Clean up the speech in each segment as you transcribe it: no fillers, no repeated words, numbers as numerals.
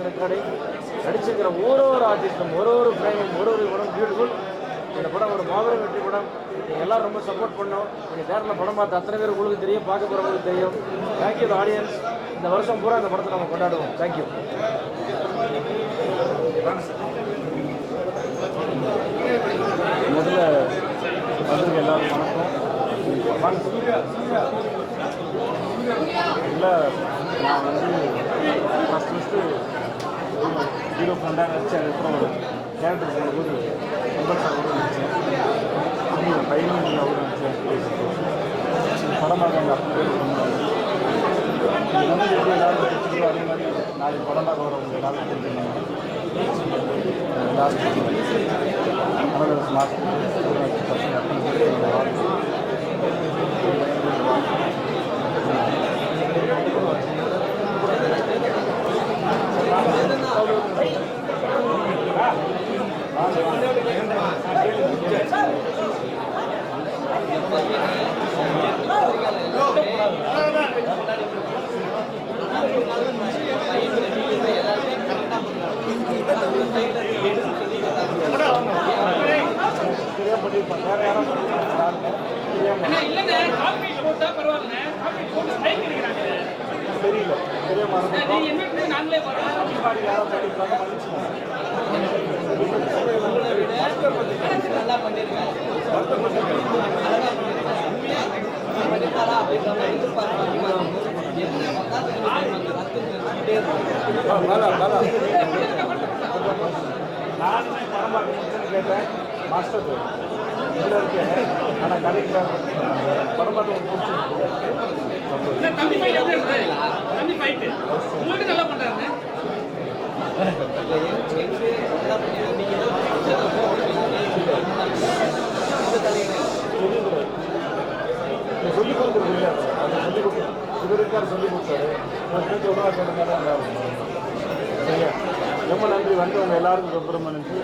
Recording நடிச்சிருக்கிற ஒரு ஆர்டிஸ்டும் ஒரு ஃப்ரேமும் ஒரு படம் பியூட்டிஃபுல். இந்த படம் ஒரு மாபெரும் வெற்றி படம். நீங்கள் எல்லோரும் ரொம்ப சப்போர்ட் பண்ணோம். நீங்கள் தேட்டரில் படம் பார்த்து அத்தனை பேர் உங்களுக்கு தெரியும், பார்க்க போகிறவங்களுக்கு தெரியும். Thank you audience. இந்த வருஷம் பூரா இந்த படத்தை நம்ம கொண்டாடுவோம். தேங்க்யூ. முதல்ல வந்து எல்லாரும் வணக்கம். இல்லை நான் வந்து ஃபஸ்ட்டு ஹீரோ ஃப்ரெண்டாக நடிச்சு அதுக்கப்புறம் ஒரு கேரக்டர் போகும்போது ரொம்ப சாரோட நடித்தேன். நீங்கள் பையனும் நீங்கள் அவ்வளோ நடிச்சேன். படமாக அந்த அப்படி பேர் வந்து எப்படி எல்லாரும் தெரிஞ்சுக்கிறோம் அதே மாதிரி நாளைக்கு படமாக வரவங்க எல்லாரும் தெரிஞ்சுக்கணும். லாஸ்ட் கேட்டேன் மாஸ்டர் இதில் இருக்கேன். ஆனால் கதைக்கு பரமாட்ட சொல்லிக் கொடுக்குறது இல்லை. அதை சொல்லிக் கொடுத்து இவருக்கார் சொல்லிக் கொடுத்தாரு. சரியா, ரொம்ப நன்றி. வந்தவங்க எல்லாருக்கும் ரொம்ப ரொம்ப நன்றி.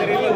தெரியல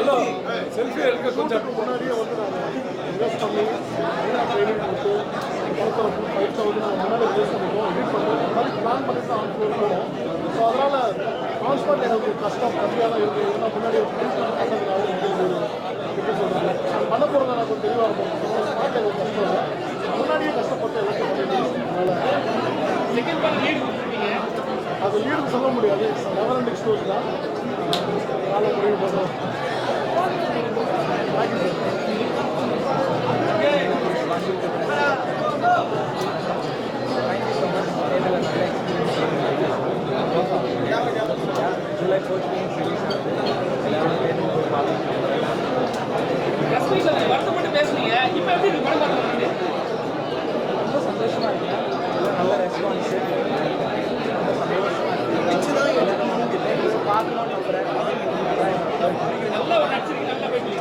ஹலோ செல்ஃபி எடுக்க கொஞ்சம் முன்னாடியே வந்து நாங்கள் இன்வெஸ்ட் பண்ணி ட்ரைனிங் கொடுத்து படத்தில் 5,000 முன்னாடி இன்வெஸ்ட் பண்ணிப்போம், எடிட் பண்ணுவோம். அந்த மாதிரி பிளான் பண்ணி தான் போகிறோம். ஸோ அதனால் டிரான்ஸ்போர்ட் எனக்கு கஷ்டம் கம்மியாக தான் இருக்குது. ஏன்னா முன்னாடி பண்ணுறதுனால எப்படி சொல்கிறாங்க பண்ண போகிறத நான் கொஞ்சம் தெளிவாக இருக்கும். ஸ்மார்ட் எனக்கு கஷ்டம் இல்லை. முன்னாடியே கஷ்டப்பட்டு எல்லாத்தையும் அது லீடுக்கு சொல்ல முடியாது. நெவர் எண்டிங் ஸ்டோரி தான். நாளை முடிவு பண்ணுறோம். வருத்தப்பட்டு பேசுனீங்க. இப்போ எப்படி இருக்கு படம் பார்க்கறது? ரொம்ப சந்தோஷமாக இருக்கேன். நல்ல ரெஸ்பான்ஸு, பார்க்கணும் நம்புகிறேன். நல்லா நடிச்சிருக்கீங்க, நல்லா போயிட்டு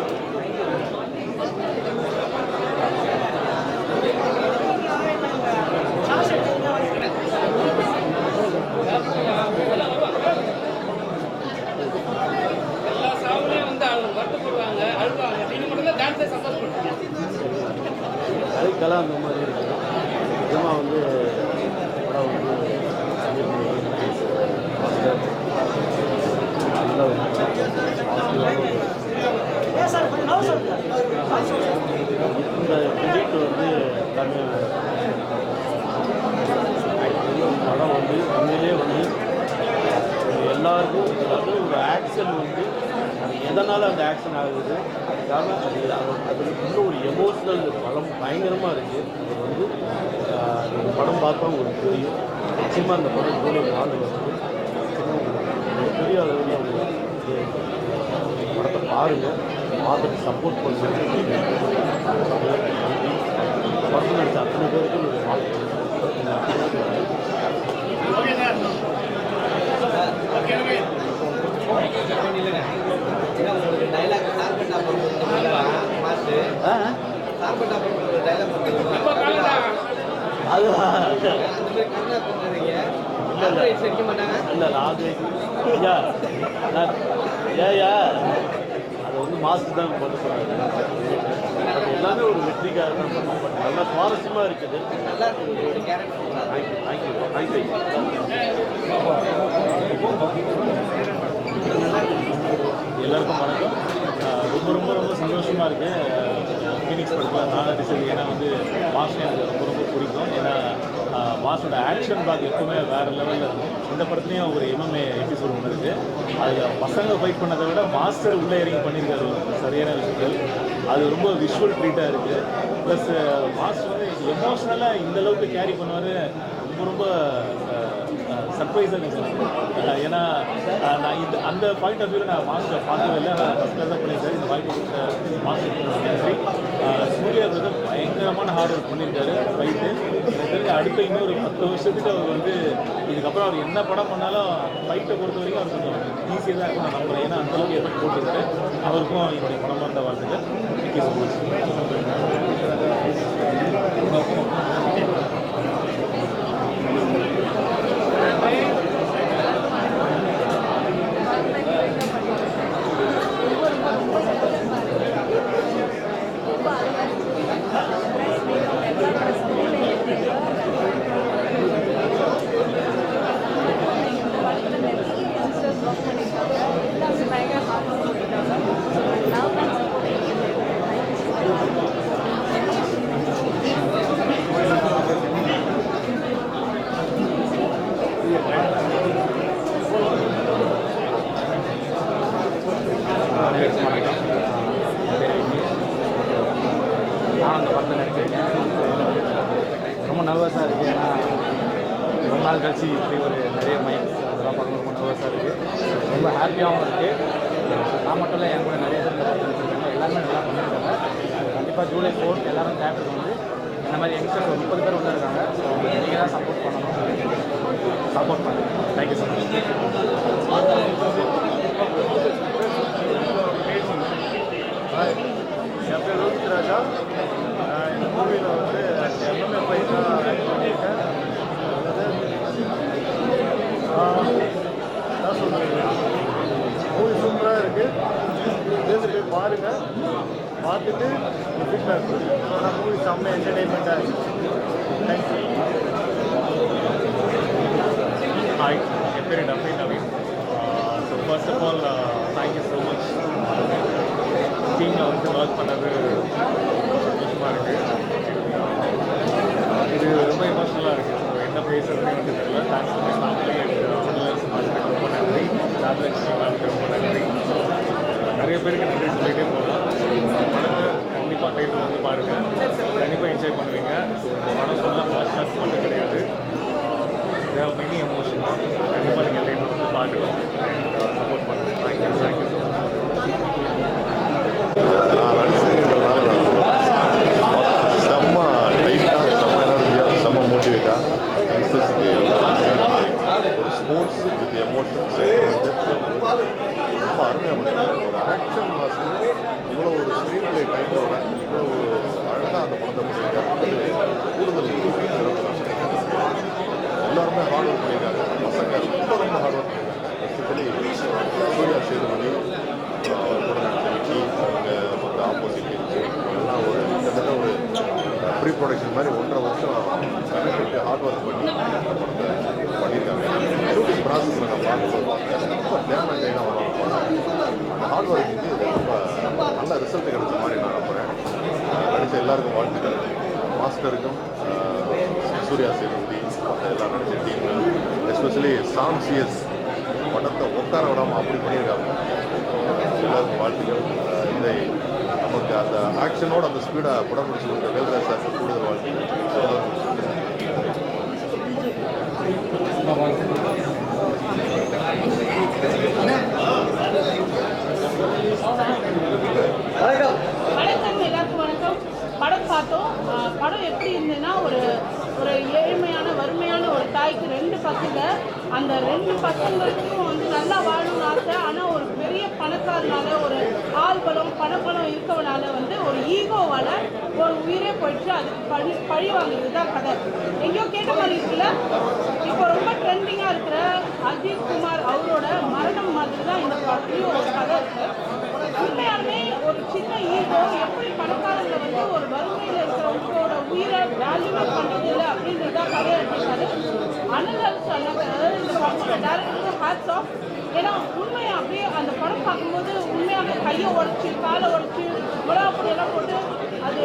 எல்லா சாவுலையும் வந்து வருத்தப்படுவாங்க, அழுவாங்க. நீங்க மட்டும் தான் ஃபேன்ஸை சப்போர்ட் பண்ணுங்க. கதைக்கெல்லாம் அந்த மாதிரி இருக்குது. நிஜமாக வந்து படம் வந்து நல்ல ஒரு இந்த ப்ரொஜெக்ட் வந்து எல்லாமே படம் வந்து உண்மையிலே வந்து எல்லாருக்கும் அதாவது ஒரு ஆக்ஷன் வந்து அது எதனால் அந்த ஆக்ஷன் ஆகுது காரணம் அது இன்னும் ஒரு எமோஷ்னல் படம் பயங்கரமாக இருக்குது. அது வந்து இந்த படம் பார்த்தா உங்களுக்கு தெரியும். நிச்சயமாக அந்த படம் கூட நாள் வந்து பெரிய அளவில் படத்தை பாருங்கள், பார்த்துட்டு சப்போர்ட் பண்ணுங்க. படத்தில் நடிச்ச அத்தனை பேருக்கு ஒரு வாழ்க்கை. இல்லை அது ஐயா அது வந்து மாசு தான் பண்ண போகிறாங்க. அது எல்லாமே ஒரு வெற்றிக்காக தான் பண்ணோம். பட் நல்லா சுவாரஸ்யமாக இருக்குது. Thank you thank you. எல்லாருக்கும் வணக்கம். ரொம்ப ரொம்ப ரொம்ப சந்தோஷமாக இருக்குது ஃபீனிக்ஸ் படத்தில் நான் நடிச்சது. ஏன்னா வந்து மாஸ்டர் எனக்கு ரொம்ப ரொம்ப பிடிக்கும். ஏன்னா மாஸ்டரோட ஆக்ஷன் பாக் எப்பவுமே வேறு லெவலில் இருக்கும். இந்த படத்துலேயும் ஒரு எம்எம்ஏ எபிசோட் ஒன்று இருக்குது. அதில் பசங்க ஃபைட் பண்ணதை விட மாஸ்டர் உள்ளே இறங்கி பண்ணியிருக்காரு சரியான விஷயங்கள். அது ரொம்ப விஷுவல் ட்ரீட்டாக இருக்குது. ப்ளஸ் மாஸ்டர் வந்து எமோஷ்னலாக இந்தளவுக்கு கேரி பண்ணுவார். ரொம்ப ரொம்ப சர்ப்ரைஸாக இருந்துச்சு. ஏன்னா நான் இந்த அந்த பாயிண்ட் ஆஃப் வியூவில் நான் மாஸ்டர் பார்த்தது இல்லை. நான் ஃபஸ்ட்டில் தான் பண்ணியிருக்காரு. இந்த வாய்ப்பு கொடுத்த மாஸ்டர் நன்றி. சூர்யா பிரதர் பயங்கரமான ஹார்ட் ஒர்க் பண்ணியிருக்காரு. ஃபைட்டு எனக்கு தெரிஞ்ச அடுத்த இன்னொரு 10 வருஷத்துக்கு அவர் வந்து இதுக்கப்புறம் அவர் என்ன படம் பண்ணாலும் ஃபைட்டை பொறுத்த வரைக்கும் அவர் கொஞ்சம் ஈஸியாக தான் இருக்கும் நான் நம்புகிறேன். ஏன்னா அந்தளவுக்கு எஃபெக்ட் போட்டுருக்காரு. அவருக்கும் என்னுடைய படம் இருந்த வாழ்த்துக்கள். Thank you so much. நான் அந்த படத்தில் நடிச்சிருக்கேன். ரொம்ப நர்வஸாக இருக்குது. ஏன்னா ரொம்ப நாள் கழிச்சு இப்படி ஒரு நிறைய மைக்ஸ் அதெல்லாம் பார்க்க ரொம்ப நர்வஸாக இருக்குது. ரொம்ப ஹாப்பியாகவும் இருக்குது. நான் மட்டும் இல்லை, என் கூட நிறைய பேர் நடிச்சிருக்காங்க. எல்லாருமே நல்லா பண்ணியிருக்காங்க. கண்டிப்பாக ஜூலை 4 எல்லோரும் தேட்டருக்கு வந்து இந்த மாதிரி யங்ஸ்டர்ஸ் ஒரு 30 பேர் உள்ள இருக்காங்க. ஸோ நீங்கள் தான் சப்போர்ட் பண்ணணும். சப்போர்ட் பண்ணுங்கள். Thank you so much. என் பேர் ரோஹித் ராஜா. இந்த மூவியில் வந்து எம்எம்ஏ ஃபைட் தான் பண்ணியிருக்கேன். நான் சொல்கிறேன், மூவி சூப்பராக இருக்குது. தேர்ந்து போய் பாருங்கள். பார்த்துட்டு ஃபீட்பேக் கொடுங்க. ஆனால் மூவி செம்ம என்டர்டெயின்மெண்ட்டாக இருக்குது. தேங்க்யூ. ஹாய், என் பேர் டஃபை Naveen. So first of all thank you so much. டீமில் வந்து ஒர்க் பண்ணது சந்தோஷமாக இருக்குது. இது ரொம்ப எமோஷ்னலாக இருக்குது. ஸோ என்ன பேசுறதுன்னு வந்து தெரியல. Thanks to my family and ரொம்ப நன்றி. ராஜலட்சுமி மேம்க்கு ரொம்ப நன்றி. நிறைய பேருக்கு நன்றி சொல்லிகிட்டே போகலாம். படத்தை கண்டிப்பாக டைட்டில் வந்து பாருங்கள். கண்டிப்பாக என்ஜாய் பண்ணுவீங்க. இந்த படம் சொன்னால் ஃபாஸ்ட் மட்டும் கிடையாது. தேவை மெனி எமோஷன். கண்டிப்பாக நீங்கள் டைட்டில் வந்து பார்க்கலாம். சப்போர்ட் பண்ணுங்கள். Thank you thank you so much. செம்ம டைட்டாக செம்ம எனர்ஜியாக செம்ம மோட்டிவேட்டாக ஸ்போர்ட்ஸ் வித் எமோஷன்ஸ் ரொம்ப அருமையாக பண்ணியிருக்காரு. ஒரு ஆக்ஷன் மாஸ் ப்ரீ ப்ரொடக்ஷன் மாதிரி 1.5 வருஷம் கனெக்ட் ஹார்ட் ஒர்க் பண்ணி அந்த படத்தை பண்ணியிருக்காங்க. ஷூட்டிங் ப்ராசஸில் நான் பார்க்கும்போது ரொம்ப டேமேஜ் ஆகி தான் வரும். அந்த ஹார்ட் ஒர்க்கு ரொம்ப நல்ல ரிசல்ட் கிடைச்ச மாதிரி நான் நம்புகிறேன். நடித்த எல்லாருக்கும் வாழ்த்துக்கள். மாஸ்டருக்கும் சூர்யா சேதுபதி மற்ற எல்லாம் நடித்த டீமு, எஸ்பெஷலி சாம் சிஎஸ் படத்தை உட்கார விடாமல் அப்படி பண்ணியிருக்காங்க. எல்லாருக்கும் வாழ்த்துக்கள். இதை நமக்கு அந்த ஆக்ஷனோட அந்த ஸ்பீடாக படம் முடிச்சு கொடுத்த வேல்ராஜ் சாருக்கு கூடுதல் வாழ்த்துக்கள். வணக்கம், எல்லாருக்கும் வணக்கம். படம் பார்த்தோம். படம் எப்படி இருந்ததுன்னா, ஒரு ஏழ்மையான வறுமையான ஒரு தாய்க்கு 2 பசங்க. அந்த 2 பசங்களுக்கும் வந்து நல்லா வாழணும்னு ஆசை. ஆனால் ஒரு பெரிய பணக்காரனால, ஒரு ஆள்பலம் பணப்பலம் இருக்கவனால வந்து ஒரு ஈகோவால் ஒரு உயிரே போயிடுச்சு. அதுக்கு பழி வாங்குறது தான் கதை. எங்கேயோ கேட்ட மாதிரி இருக்குல்ல. இப்போ ரொம்ப ட்ரெண்டிங்காக இருக்கிற அஜித் குமார் அவரோட மரணம் மாதிரி தான் இந்த படத்துலையும் ஒரு கதை இருக்குது. உண்மையாலுமே ஒரு சின்ன ஈகோ எப்படி பணக்காரங்களை வந்து ஒரு வறுமையில் இருக்கிறவங்களோட உயிரை வேல்யூவே பண்ணுறது இல்லை அப்படின்றத கதையை எடுத்துக்காரு. அனல் சொன்னாங்க இந்த படத்தோட டேரக்டருக்கு ஹேட்ஸ் ஆஃப். ஏன்னா உண்மையை அப்படியே அந்த படம் பார்க்கும்போது உண்மையாக கையை உடச்சி காலை உடச்சி மிளகாப்பொடியெல்லாம் போட்டு அது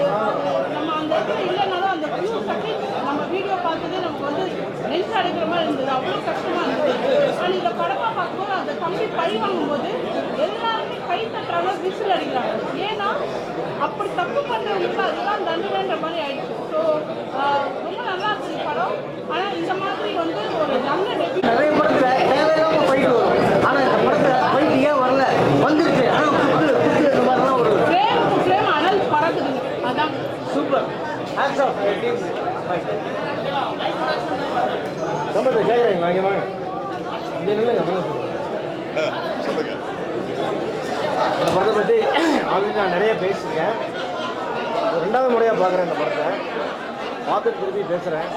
நம்ம அந்த இடத்துல இல்லைனாலும் அந்த ஃபியூ செகண்ட் நம்ம வீடியோ பார்த்ததே நமக்கு வந்து நெஞ்சு அடைக்கிற மாதிரி இருந்தது. அவ்வளோ கஷ்டமாக இருந்தது. ஆனால் இந்த படமாக பார்க்கும்போது அந்த தம்பி பழி வாங்கும்போது எல்லாருமே கை தட்டுறாங்க, விசில் அடிக்கிறாங்க. ஏன்னா அப்படி தப்பு பண்ணுறவங்களுக்கு அதுதான் தண்டனைன்ற மாதிரி ஆயிடுச்சு. ஸோ ரொம்ப நல்லா இருந்துச்சு படம். ஆனால் இந்த மாதிரி வந்து ஒரு நல்ல டெபியூ நிறைய படத்துல தேவையில்லாம போயிட்டு வரும். ஆனா இந்த படத்துல போயிட்டு ஏன் வரல வந்துருச்சு. ஆனா இந்த மாதிரிலாம் ஒரு ஃப்ரேம் அனல் பறக்குதுங்க. அதான் சூப்பர். Hats off team. சம்பந்த கேட்குறீங்க வாங்க வாங்க இங்கே நில்லுங்க சொல்லுங்க. இந்த படத்தை பற்றி ஆல்ரெடி நான் நிறைய பேசியிருக்கேன். 2வது முறையாக பார்க்குறேன் இந்த படத்தை. பார்த்து திருப்பி பேசுகிறேன்.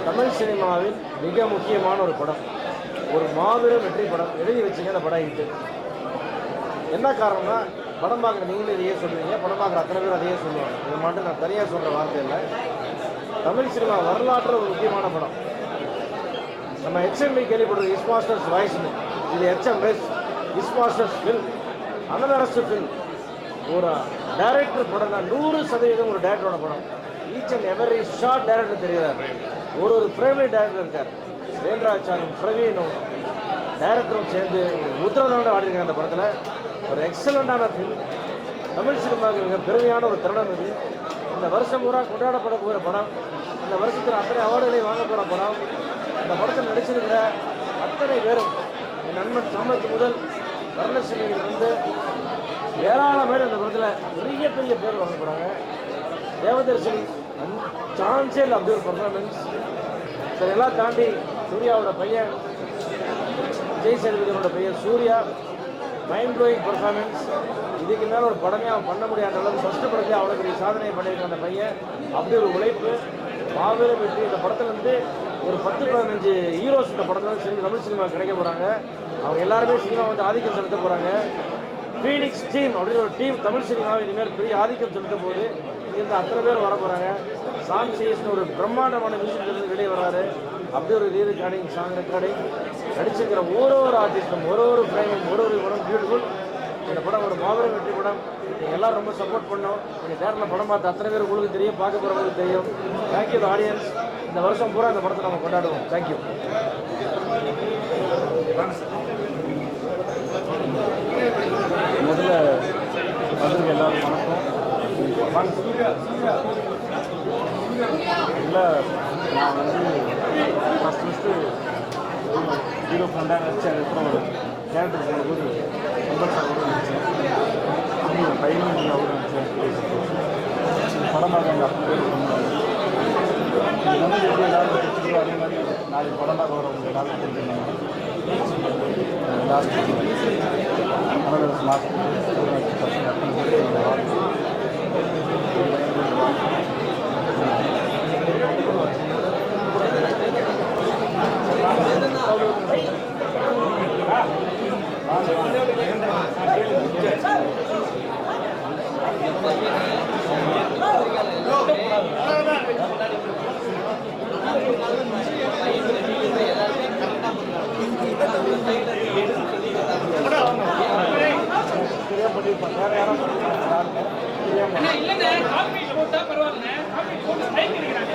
தமிழ் சினிமாவின் மிக முக்கியமான ஒரு படம், ஒரு மாபெரும் வெற்றி படம். எழுதி வச்சுங்க அந்த படம் இருக்கு. என்ன காரணம்னா, படம் பார்க்குற நீங்களும் இதையே சொல்லுவீங்க, படம் பார்க்குற அத்தனை பேர் அதையே சொல்லுவாங்க. இது மட்டும் நான் தனியாக சொல்கிற வார்த்தை இல்லை. தமிழ் சினிமா வரலாற்றில் ஒரு முக்கியமான படம். நம்ம HMV கேள்விப்படுறது இஸ் மாஸ்டர்ஸ் வாய்ஸ்னு. இது HMS is masters film, Analarasu film. ஒரு டைரக்டர் படம் தான் 100% ஒரு டைரக்டரோட படம். Each and every shot director தெரிகிறார். ஒரு ஃப்ரேம்லேயும் டைரக்டர் இருக்கார். வேல்ராஜாரும் பிரவீனும் டைரக்டரும் சேர்ந்து உத்தரவாதம் ஆடிருக்காங்க அந்த படத்தில். ஒரு எக்ஸலண்டான ஃபில்ம். தமிழ் சினிமாவுக்கு மிக பெருமையான ஒரு தருணம் இது. இந்த வருஷம் பூரா கொண்டாடப்பட போகிற படம். இந்த வருஷத்தில் அத்தனை அவார்டுகளையும் வாங்க போகிற படம். இந்த படத்தில் நடிச்சிருக்கிற அத்தனை பேரும், என் நண்பன் சம்பத் முதல் வரலட்சுமியிலிருந்து ஏராளம் பேர் இந்த படத்தில் பெரிய பெரிய பேர் வாங்க போகிறாங்க. தேவதர்ஷினி சான்ஸே இல்லை, அப்படி ஒரு பர்ஃபார்மன்ஸ். சரி, எல்லாம் தாண்டி சூர்யாவோட பையன் விஜய் சேதுபதியோட பையன் சூர்யா, மைண்ட் ப்ளோயிங் பர்ஃபார்மன்ஸ். இதுக்கு மேலே ஒரு படமே அவன் பண்ண முடியாத அளவுக்கு ஃபஸ்ட்டு படத்தை அவ்வளோ பெரிய சாதனை பண்ணியிருக்க அந்த பையன். அப்படி ஒரு உழைப்பு, மாபெரும் வெற்றி. இந்த படத்தில் வந்து ஒரு 10-15 ஹீரோஸ் இந்த படத்தில் சரி தமிழ் சினிமா கிடைக்க போகிறாங்க. அவங்க எல்லாருமே சினிமா வந்து ஆதிக்கம் செலுத்த போகிறாங்க. ஃபீனிக்ஸ் டீம் அப்படின்னு ஒரு டீம் தமிழ் சினிமாவை இனிமேல் பெரிய ஆதிக்கம் செலுத்த போது இருந்து அத்தனை பேர் வர போகிறாங்க. சாங் சிஎஸ்னு ஒரு பிரம்மாண்டமான மியூசிக்லேருந்து வெளியே வராரு. அப்படி ஒரு ரெக்கார்டிங், சாங் ரெக்கார்டிங் நடிச்சிருக்கிற ஒரு ஆர்டிஸ்டும் ஒரு ஃப்ரேமும் ஒரு படம் பியூட்டிஃபுல். இந்த படம் ஒரு மாபெரும் வெற்றி படம். நீங்கள் எல்லோரும் ரொம்ப சப்போர்ட் பண்ணோம். நீங்கள் தேட்டரில் படம் பார்த்து அத்தனை பேர் உங்களுக்கு தெரியும், பார்க்க போகிறவங்களுக்கு தெரியும். Thank you audience. இந்த வருஷம் பூரா இந்த படத்தை நம்ம கொண்டாடுவோம். தேங்க்யூ. முதல்ல வந்திருக்க எல்லாரும் வணக்கம். இல்லை, நான் வந்து ஃபஸ்ட்டு ஹீரோ ஃப்ரெண்டாக நடிச்சு அதுக்கப்புறம் ஒரு கேரக்டர் போகும்போது சம்பத் சார் கூட நடித்தேன். அவங்க பையனும் நீங்கள் அவங்க நடித்தேன். படம் பார்க்க எங்கள் அப்பா பேர் சொன்னாங்க. வந்து எப்படி எல்லாரும் தெரிஞ்சுக்கிறோம் அதே மாதிரி நாளைக்கு படம் பார்க்க வரவங்க எல்லாரும் தெரிஞ்சுருந்தாங்க. அனலரசு மாஸ்டர் பசங்க அத்தனை பேர் சரியா பண்ணியிருப்பாங்க. வேற யாரும் பண்ணியிருப்பாங்க தெரியாம அண்ணா, இல்லைண்ணே, கால்பீட் போட்டா பரவாயில்லைண்ணே. கால்பீட் போட்டு strike அடிக்கிறாங்க.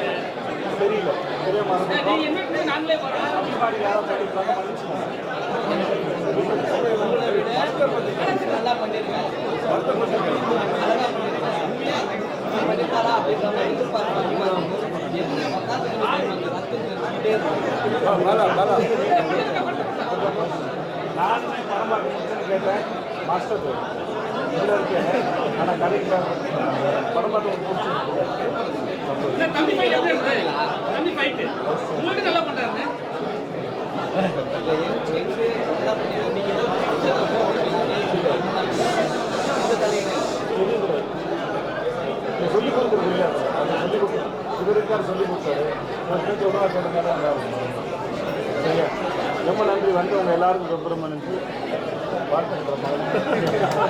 தெரியல தெரியாம அண்ணா, நீங்க என்ன பண்ணி நாங்களே வரோம். பாடி யாரும் பண்ணியிருப்பாங்க மன்னிச்சுக்கோங்க. நல்லா பண்ணிருக்காங்க. அழகா பண்ணிருக்காங்க. பண்ணிட்டாரா அப்படின்ற மாதிரி எதிர்பார்ப்பாங்க. என்ன வந்தாலும் நானுமே படம் பார்க்கணும்னு கேட்டேன். மாஸ்டர் இதில் இருக்கேன். ஆனால் கதைக்கு படம் பார்த்து அண்ணா, தம்பி fight எப்படி இருந்தது? தம்பி fight. உங்களுக்கு நல்லா பண்றாருண்ணே. நல்லா பண்ணிருக்காங்க. நீங்க ஏதோ சொல்லிக் கொடுக்குறது இல்லை. அதை சொல்லிக் கொடுத்து இவருக்கார் சொல்லிக் கொடுத்தாரு. உணவாக கேட்டதால சரியா ரொம்ப நன்றி. வந்தவங்க எல்லாருக்கும் ரொம்ப ரொம்ப நன்றி. வாழ்த்துக்கள்.